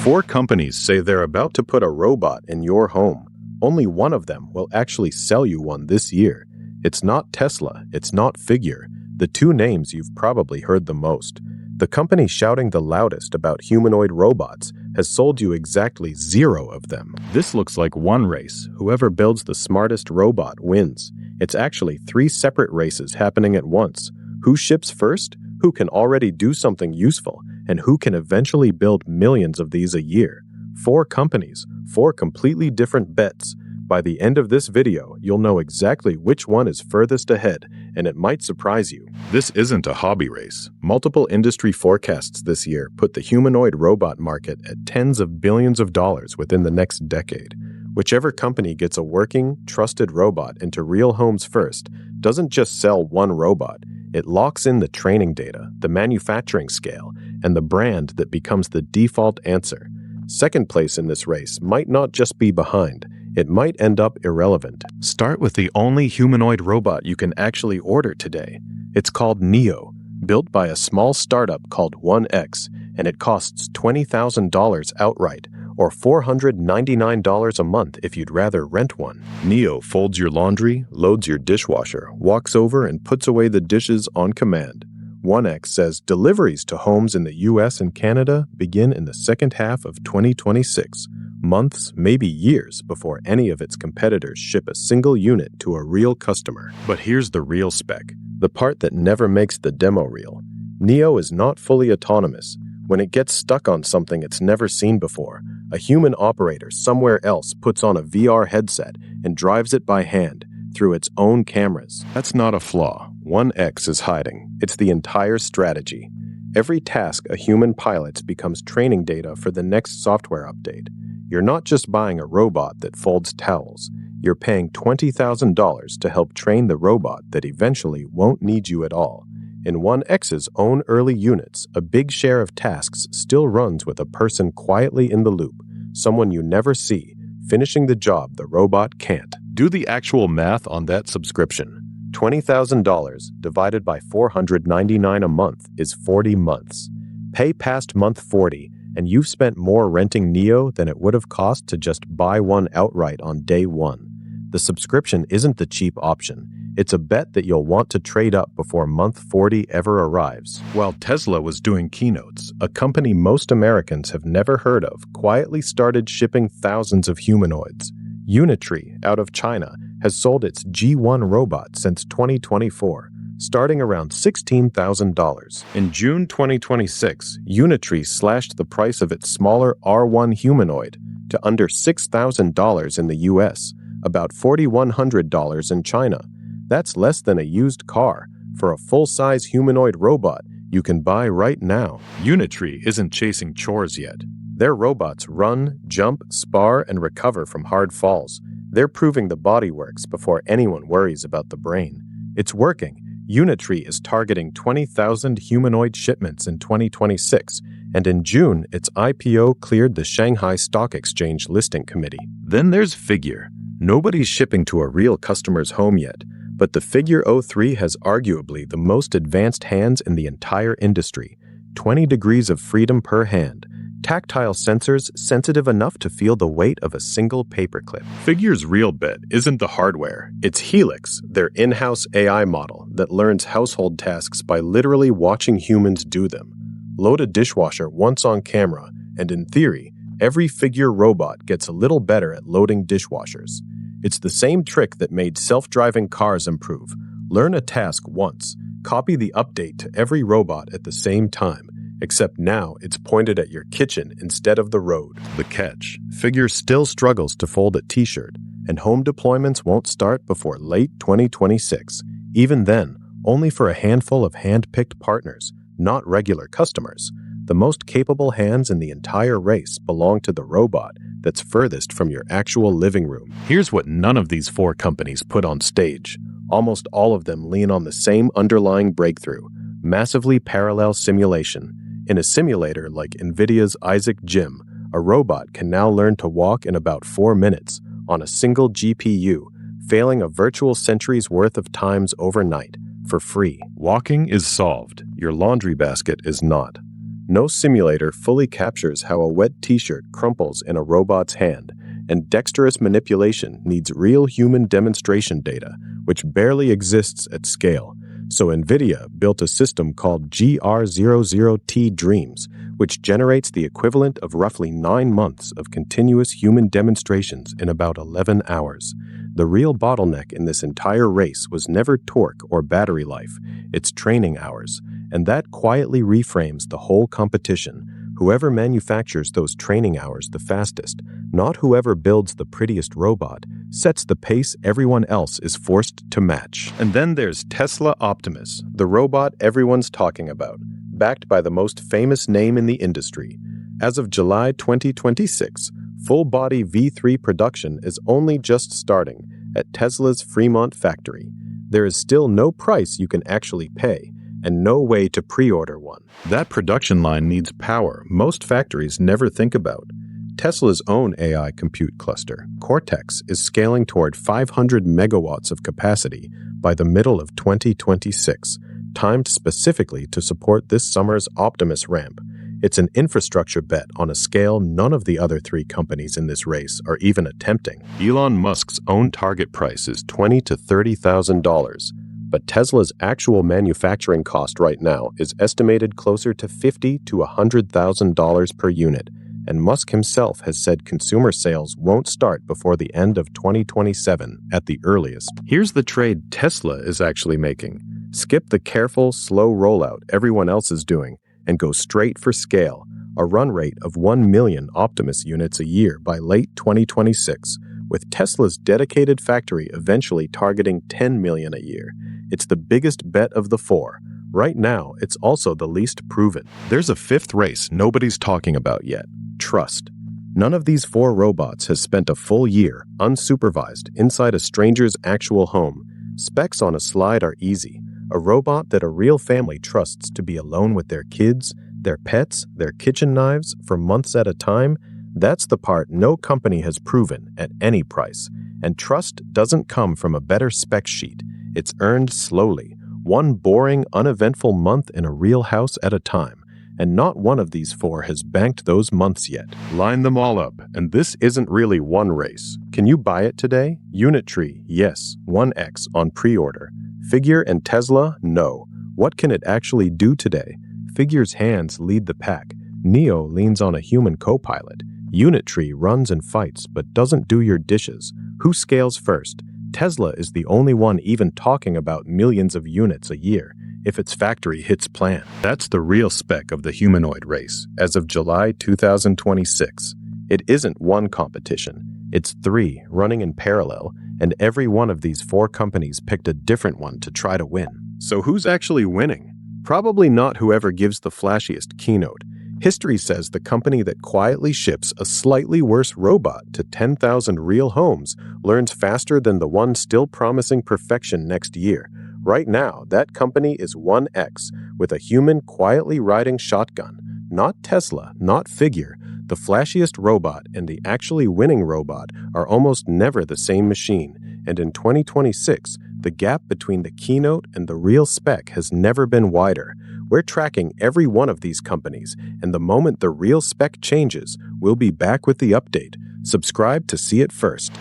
4 companies say they're about to put a robot in your home. Only one of them will actually sell you one this year. It's not Tesla, it's not Figure, the 2 names you've probably heard the most. The company shouting the loudest about humanoid robots has sold you exactly 0 of them. This looks like one race. Whoever builds the smartest robot wins. It's actually 3 separate races happening at once. Who ships first? Who can already do something useful? And who can eventually build millions of these a year? 4 companies, 4 completely different bets. By the end of this video, you'll know exactly which one is furthest ahead, and it might surprise you. This isn't a hobby race. Multiple industry forecasts this year put the humanoid robot market at tens of billions of dollars within the next decade. Whichever company gets a working, trusted robot into real homes first doesn't just sell one robot. It locks in the training data, the manufacturing scale, and the brand that becomes the default answer. Second place in this race might not just be behind. It might end up irrelevant. Start with the only humanoid robot you can actually order today. It's called Neo, built by a small startup called 1X, and it costs $20,000 outright, or $499 a month if you'd rather rent one. Neo folds your laundry, loads your dishwasher, walks over and puts away the dishes on command. 1X says deliveries to homes in the US and Canada begin in the second half of 2026. Months, maybe years, before any of its competitors ship a single unit to a real customer. But here's the real spec, the part that never makes the demo real. Neo is not fully autonomous. When it gets stuck on something it's never seen before, a human operator somewhere else puts on a VR headset and drives it by hand through its own cameras. That's not a flaw. 1X is hiding. It's the entire strategy. Every task a human pilots becomes training data for the next software update. You're not just buying a robot that folds towels. You're paying $20,000 to help train the robot that eventually won't need you at all. In 1X's own early units, a big share of tasks still runs with a person quietly in the loop, someone you never see, finishing the job the robot can't. Do the actual math on that subscription. $20,000 divided by $499 a month is 40 months. Pay past month 40, and you've spent more renting Neo than it would have cost to just buy one outright on day 1. The subscription isn't the cheap option. It's a bet that you'll want to trade up before month 40 ever arrives. While Tesla was doing keynotes, a company most Americans have never heard of quietly started shipping thousands of humanoids. Unitree, out of China, has sold its G1 robot since 2024, starting around $16,000. In June 2026, Unitree slashed the price of its smaller R1 humanoid to under $6,000 in the US, about $4,100 in China. That's less than a used car for a full-size humanoid robot you can buy right now. Unitree isn't chasing chores yet. Their robots run, jump, spar, and recover from hard falls. They're proving the body works before anyone worries about the brain. It's working. Unitree is targeting 20,000 humanoid shipments in 2026, and in June, its IPO cleared the Shanghai Stock Exchange listing committee. Then there's Figure. Nobody's shipping to a real customer's home yet, but the Figure 03 has arguably the most advanced hands in the entire industry. 20 degrees of freedom per hand. Tactile sensors sensitive enough to feel the weight of a single paperclip. Figure's real bet isn't the hardware. It's Helix, their in-house AI model that learns household tasks by literally watching humans do them. Load a dishwasher once on camera, and in theory, every Figure robot gets a little better at loading dishwashers. It's the same trick that made self-driving cars improve. Learn a task once, copy the update to every robot at the same time. Except now it's pointed at your kitchen instead of the road. The catch: Figure still struggles to fold a t-shirt, and home deployments won't start before late 2026. Even then, only for a handful of hand-picked partners, not regular customers. The most capable hands in the entire race belong to the robot that's furthest from your actual living room. Here's what none of these 4 companies put on stage. Almost all of them lean on the same underlying breakthrough: massively parallel simulation. In a simulator like NVIDIA's Isaac Gym, a robot can now learn to walk in about 4 minutes on a single GPU, failing a virtual century's worth of times overnight, for free. Walking is solved. Your laundry basket is not. No simulator fully captures how a wet t-shirt crumples in a robot's hand, and dexterous manipulation needs real human demonstration data, which barely exists at scale. So NVIDIA built a system called GR00T Dreams, which generates the equivalent of roughly 9 months of continuous human demonstrations in about 11 hours. The real bottleneck in this entire race was never torque or battery life, it's training hours, and that quietly reframes the whole competition. Whoever manufactures those training hours the fastest, not whoever builds the prettiest robot, sets the pace everyone else is forced to match. And then there's Tesla Optimus, the robot everyone's talking about, backed by the most famous name in the industry. As of July 2026, full-body V3 production is only just starting at Tesla's Fremont factory. There is still no price you can actually pay, and no way to pre-order one. That production line needs power most factories never think about. Tesla's own AI compute cluster, Cortex, is scaling toward 500 megawatts of capacity by the middle of 2026, timed specifically to support this summer's Optimus ramp. It's an infrastructure bet on a scale none of the other 3 companies in this race are even attempting. Elon Musk's own target price is $20,000 to $30,000. But Tesla's actual manufacturing cost right now is estimated closer to $50,000 to $100,000 per unit, and Musk himself has said consumer sales won't start before the end of 2027 at the earliest. Here's the trade Tesla is actually making. Skip the careful, slow rollout everyone else is doing and go straight for scale, a run rate of 1 million Optimus units a year by late 2026, with Tesla's dedicated factory eventually targeting 10 million a year. It's the biggest bet of the 4. Right now, it's also the least proven. There's a 5th race nobody's talking about yet: trust. None of these 4 robots has spent a full year, unsupervised, inside a stranger's actual home. Specs on a slide are easy. A robot that a real family trusts to be alone with their kids, their pets, their kitchen knives for months at a time. That's the part no company has proven at any price. And trust doesn't come from a better spec sheet. It's earned slowly, one boring, uneventful month in a real house at a time. And not one of these 4 has banked those months yet. Line them all up, and this isn't really one race. Can you buy it today? Unitree, yes, 1X on pre-order. Figure and Tesla, no. What can it actually do today? Figure's hands lead the pack. Neo leans on a human co-pilot. Unitree runs and fights, but doesn't do your dishes. Who scales first? Tesla is the only one even talking about millions of units a year, if its factory hits plan. That's the real spec of the humanoid race, as of July 2026. It isn't one competition. It's 3 running in parallel, and every one of these 4 companies picked a different one to try to win. So who's actually winning? Probably not whoever gives the flashiest keynote. History says the company that quietly ships a slightly worse robot to 10,000 real homes learns faster than the one still promising perfection next year. Right now, that company is 1X, with a human quietly riding shotgun. Not Tesla, not Figure. The flashiest robot and the actually winning robot are almost never the same machine, and in 2026, the gap between the keynote and the real spec has never been wider. We're tracking every one of these companies, and the moment the real spec changes, we'll be back with the update. Subscribe to see it first.